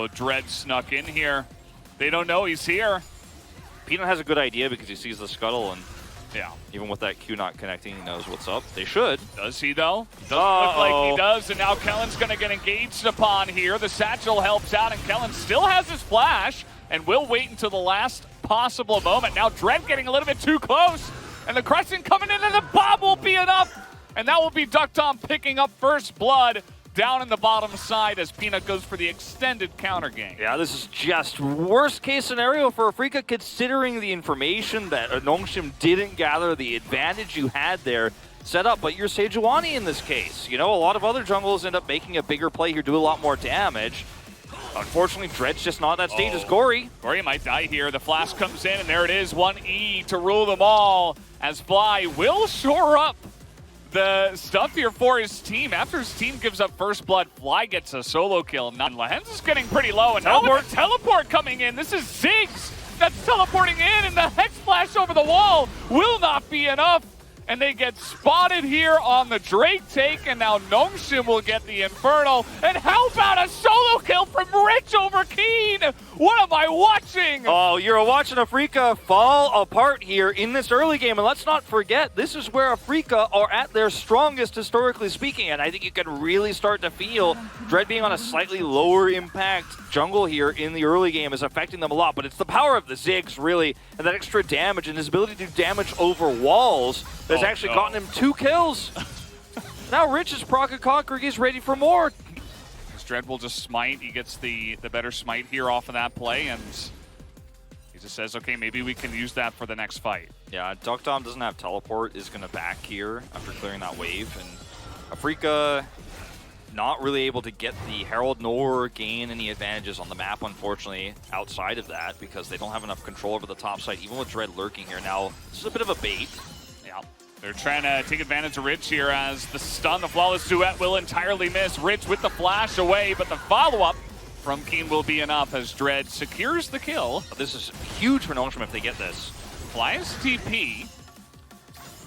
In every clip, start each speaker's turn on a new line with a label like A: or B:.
A: Oh, Dread snuck in here. They don't know he's here.
B: Peanut has a good idea because he sees the scuttle, and
A: yeah,
B: even with that Q not connecting, he knows what's up. They should.
A: Does he, though? Doesn't look like he does, and now Kellen's going to get engaged upon here. The satchel helps out, and Kellen still has his flash, and will wait until the last possible moment. Now Dread getting a little bit too close, and the Crescent coming in, and the bomb won't be enough, and that will be Ducktom picking up first blood down in the bottom side as Peanut goes for the extended counter game.
B: Yeah, this is just worst case scenario for Afrika, considering the information that Nongshim didn't gather, the advantage you had there set up, but you're Sejuani in this case. You know, a lot of other jungles end up making a bigger play here, do a lot more damage. Unfortunately, Dread's just not at that stage as Gori.
A: Gori might die here. The flash comes in, and there it is, 1E to rule them all as Fly will shore up the stuff here for his team. After his team gives up first blood, Fly gets a solo kill. Lahens is getting pretty low, and now with the teleport coming in, this is Ziggs that's teleporting in, and the Hex Flash over the wall will not be enough. And they get spotted here on the Drake take, and now Nongshim will get the Infernal. And how about a solo kill from Rich over Kiin? What am I watching?
B: Oh, you're watching Afrika fall apart here in this early game. And let's not forget, this is where Afrika are at their strongest, historically speaking. And I think you can really start to feel Dread being on a slightly lower impact jungle here in the early game is affecting them a lot. But it's the power of the Ziggs, really, and that extra damage and his ability to do damage over walls that's actually gotten him 2 kills. Now Rich is proc and conquering. He's ready for more.
A: Dread will just smite. He gets the better smite here off of that play, and he just says, okay, maybe we can use that for the next fight.
B: Yeah, Ducktom doesn't have teleport, is going to back here after clearing that wave, and Afrika not really able to get the Herald nor gain any advantages on the map, unfortunately, outside of that, because they don't have enough control over the top side, even with Dread lurking here. Now, this is a bit of a bait.
A: Yeah. They're trying to take advantage of Rich here as the stun, the flawless duet will entirely miss. Rich with the flash away, but the follow-up from Kiin will be enough as Dread secures the kill.
B: This is huge for Nongshim if they get this.
A: Flies TP.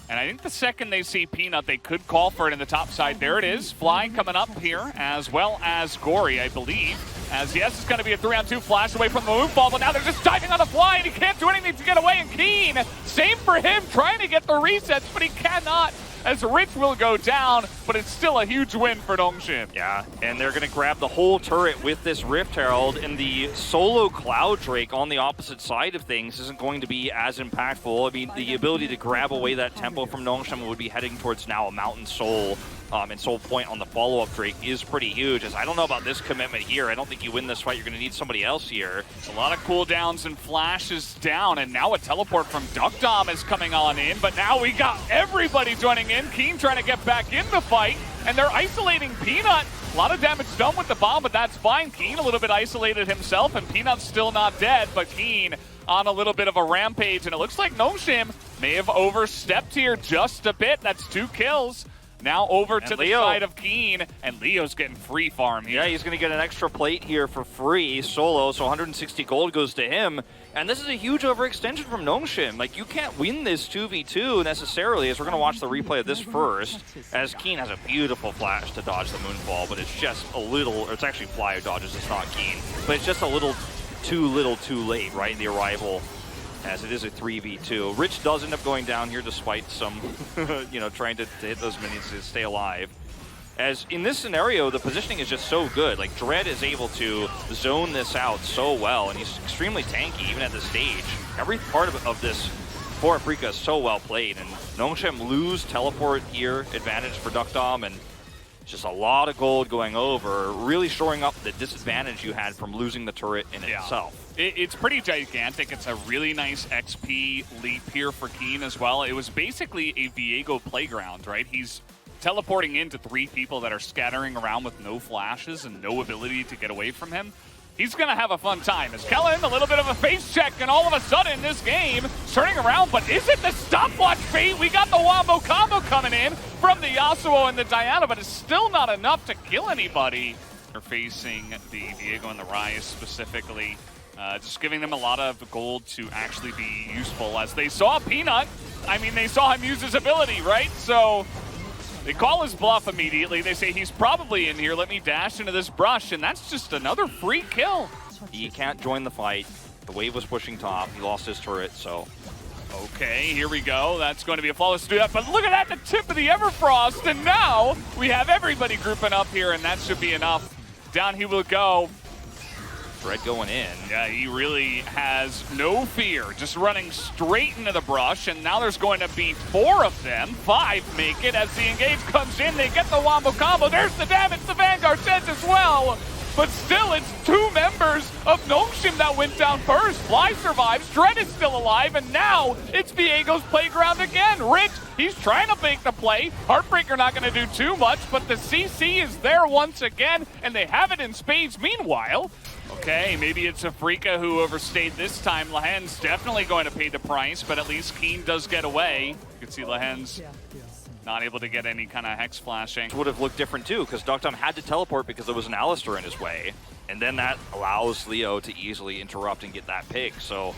A: And I think the second they see Peanut, they could call for it in the top side. There it is. Fly coming up here, as well as Gori, I believe. As yes, it's going to be a 3-on-2 flash away from the moonfall, but now they're just diving on the Fly, and he can't do anything to get away. And Kiin, same for him, trying to get the resets, but he cannot, as Rich will go down, but it's still a huge win for Nongshim.
B: Yeah, and they're going to grab the whole turret with this Rift Herald, and the solo Cloud Drake on the opposite side of things isn't going to be as impactful. I mean, the ability to grab away that tempo from Nongshim would be heading towards now a Mountain Soul. And Soul Point on the follow-up Drake is pretty huge, as I don't know about this commitment here. I don't think you win this fight. You're going to need somebody else here.
A: A lot of cooldowns and flashes down, and now a teleport from Ducktom is coming on in, but now we got everybody joining in. Kiin trying to get back in the fight, and they're isolating Peanut. A lot of damage done with the bomb, but that's fine. Kiin a little bit isolated himself, and Peanut's still not dead, but Kiin on a little bit of a rampage, and it looks like Nongshim may have overstepped here just a bit. That's 2 kills. Now over to the side of Kiin, and Leo's getting free farm here.
B: Yeah, he's going to get an extra plate here for free, solo, so 160 gold goes to him. And this is a huge overextension from Nongshim. Like, you can't win this 2v2 necessarily, as we're going to watch the replay of this first, as Kiin has a beautiful flash to dodge the moonfall, but it's just a little, or it's actually Fly who dodges, it's not Kiin, but it's just a little too late, right, in the arrival, as it is a 3v2. Rich does end up going down here despite some, you know, trying to hit those minions to stay alive. As in this scenario, the positioning is just so good. Like, Dread is able to zone this out so well, and he's extremely tanky even at this stage. Every part of this for Afrika is so well played, and Nongshim lose teleport here, advantage for Ducktom, and just a lot of gold going over, really shoring up the disadvantage you had from losing the turret in itself.
A: It's pretty gigantic. It's a really nice XP leap here for Kiin as well. It was basically a Viego playground, right? He's teleporting into 3 people that are scattering around with no flashes and no ability to get away from him. He's going to have a fun time. As Kellen, a little bit of a face check, and all of a sudden this game turning around, but is it the stopwatch fate? We got the Wombo combo coming in from the Yasuo and the Diana, but it's still not enough to kill anybody. They're facing the Viego and the Ryze specifically. Just giving them a lot of gold to actually be useful, as they saw Peanut. I mean, they saw him use his ability, right? So They call his bluff immediately. They say he's probably in here. Let me dash into this brush, and that's just another free kill.
B: He can't join the fight. The wave was pushing top. He lost his turret, so...
A: Okay, here we go. That's going to be a flawless do that. But look at that, the tip of the Everfrost. And now we have everybody grouping up here, and that should be enough. Down he will go.
B: Dread going in.
A: Yeah, he really has no fear. Just running straight into the brush. And now there's going to be 4 of them. 5 make it as the engage comes in. They get the wombo combo. There's the damage the Vanguard says as well. But still, it's 2 members of Nongshim that went down first. Fly survives, Dread is still alive, and now it's Viego's playground again. Rich, he's trying to make the play. Heartbreaker not going to do too much, but the CC is there once again, and they have it in spades. Meanwhile, okay, maybe it's Afrika who overstayed this time. Lahen's definitely going to pay the price, but at least Kiin does get away. You can see Lahen's not able to get any kind of hex flashing.
B: Would have looked different too, because Dogtom had to teleport because there was an Alistar in his way. And then that allows Leo to easily interrupt and get that pick. So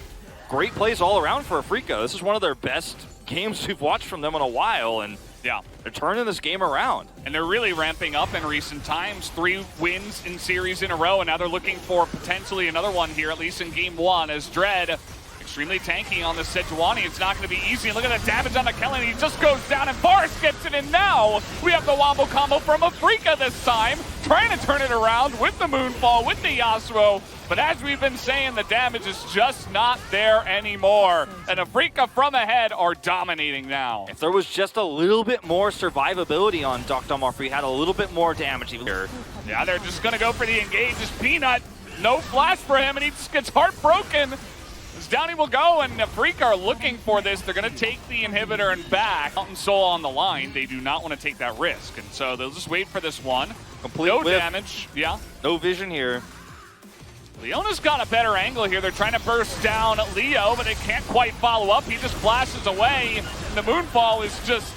B: great plays all around for Afrika. This is one of their best games we've watched from them in a while. And
A: yeah,
B: they're turning this game around.
A: And they're really ramping up in recent times. 3 wins in series in a row, and now they're looking for potentially another one here, at least in game 1, as Dread extremely tanky on the Sejuani. It's not going to be easy. Look at the damage on the Kellen. He just goes down, and Forrest gets it, and now we have the wombo combo from Afrika this time, trying to turn it around with the Moonfall, with the Yasuo. But as we've been saying, the damage is just not there anymore. And Afrika from ahead are dominating now.
B: If there was just a little bit more survivability on Dogtom, if he had a little bit more damage here.
A: Yeah, they're just going to go for the engage. It's Peanut. No flash for him, and he just gets heartbroken. Down he will go, and Afrika are looking for this. They're going to take the inhibitor and back. Mountain Soul on the line. They do not want to take that risk, and so they'll just wait for this one.
B: Complete
A: no
B: whip.
A: Damage. Yeah.
B: No vision here.
A: Leona's got a better angle here. They're trying to burst down Leo, but they can't quite follow up. He just flashes away. And the Moonfall is just...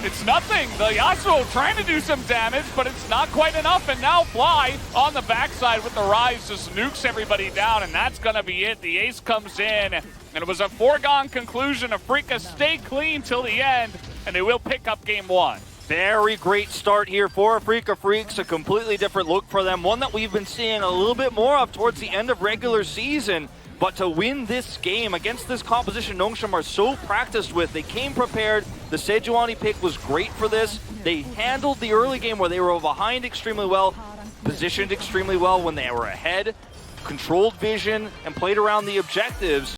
A: it's nothing. The Yasuo trying to do some damage, but it's not quite enough. And now Fly on the backside with the Rise just nukes everybody down, and that's going to be it. The ace comes in, and it was a foregone conclusion. Afrika stay clean till the end, and they will pick up game 1.
B: Very great start here for Afrika Freaks. A completely different look for them. One that we've been seeing a little bit more of towards the end of regular season. But to win this game against this composition Nongshim are so practiced with, they came prepared. The Sejuani pick was great for this. They handled the early game where they were behind extremely well, positioned extremely well when they were ahead, controlled vision, and played around the objectives.